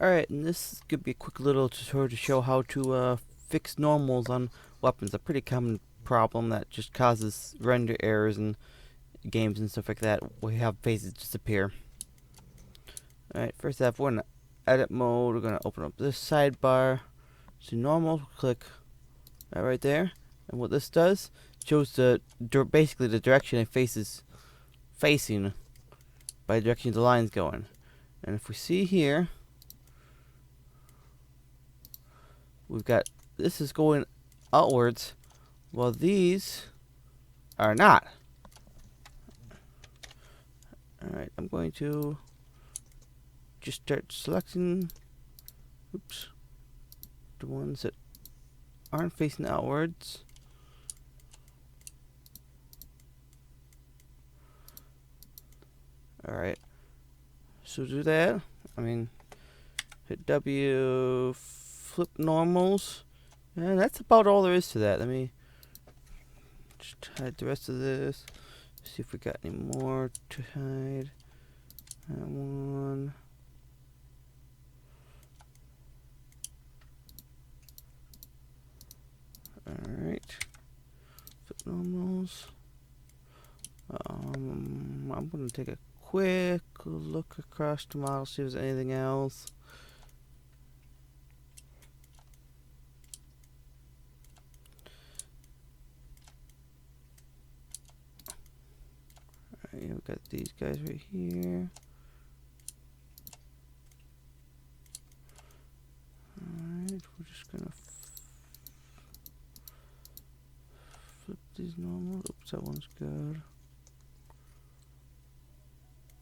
Alright, and this could be a quick little tutorial to show how to fix normals on weapons. A pretty common problem that just causes render errors in games and stuff like that. We have faces disappear. Alright, first off, we're in edit mode. We're going to open up this sidebar. So normal, click right there. And what this does, shows basically the direction a face is facing by the direction the line's going. And if we see here, we've got this is going outwards, while these are not. Alright, I'm going to just start selecting the ones that aren't facing outwards. Alright, so do that. Hit W, flip normals, and that's about all there is to that. Let me just hide the rest of this. See if we got any more to hide. That one. Alright. Flip normals. I'm gonna take a quick look across the model, see if there's anything else. Alright, we've got these guys right here. Alright, we're just gonna flip these normal. Oops, that one's good.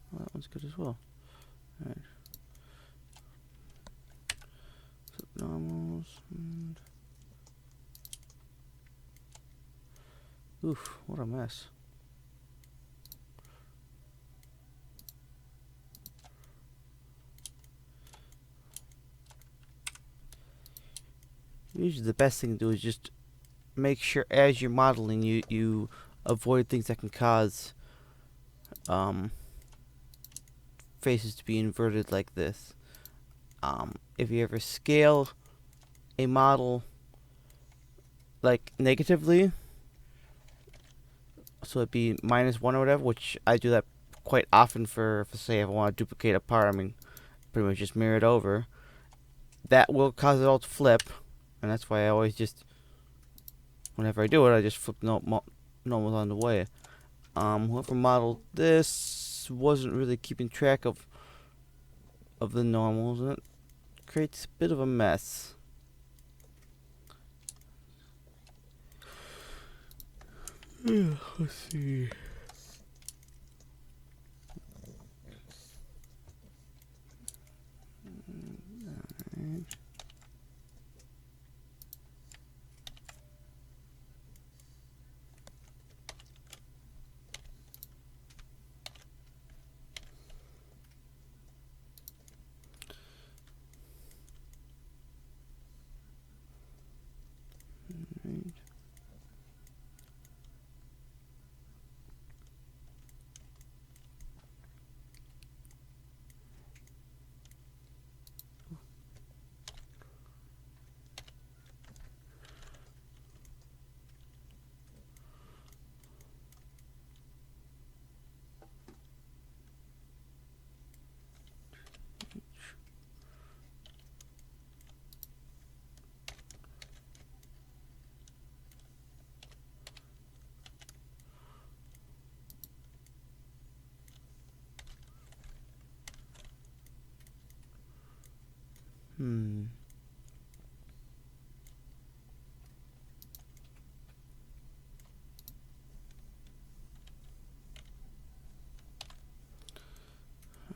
Well, that one's good as well. Alright. Flip normals and oof, what a mess. Usually the best thing to do is just make sure as you're modeling you avoid things that can cause faces to be inverted like this. If you ever scale a model like negatively, so it'd be -1 or whatever, which I do that quite often for say if I want to duplicate a part, pretty much just mirror it over. That will cause it all to flip, and that's why I always just, whenever I do it, I just flip normals on the way. Whoever modeled this wasn't really keeping track of the normals, and it creates a bit of a mess. Let's see. Hmm.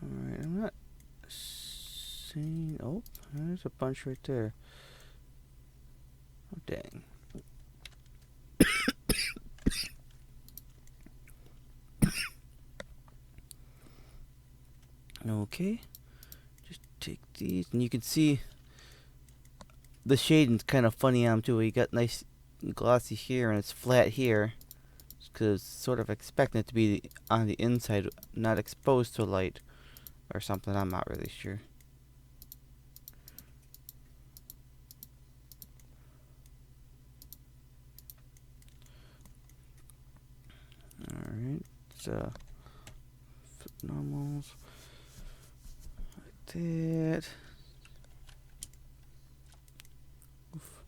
Alright, I'm not seeing. Oh, there's a bunch right there. Oh, dang. Okay. Just take these, and you can see the shading's kind of funny on them too. You got nice glossy here, and it's flat here. Because sort of expecting it to be on the inside, not exposed to light or something. I'm not really sure. flip normals like that. Oof.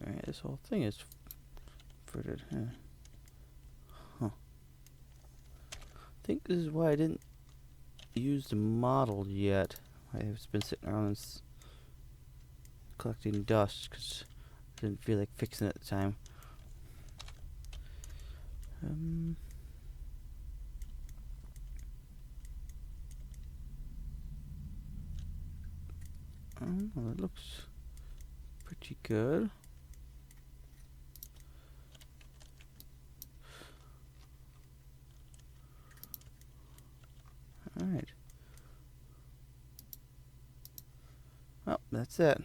Alright, this whole thing is further. Huh. I think this is why I didn't use the model yet. I've been sitting around and collecting dust because I didn't feel like fixing it at the time. I don't know, it looks pretty good. Alright. Well, that's it.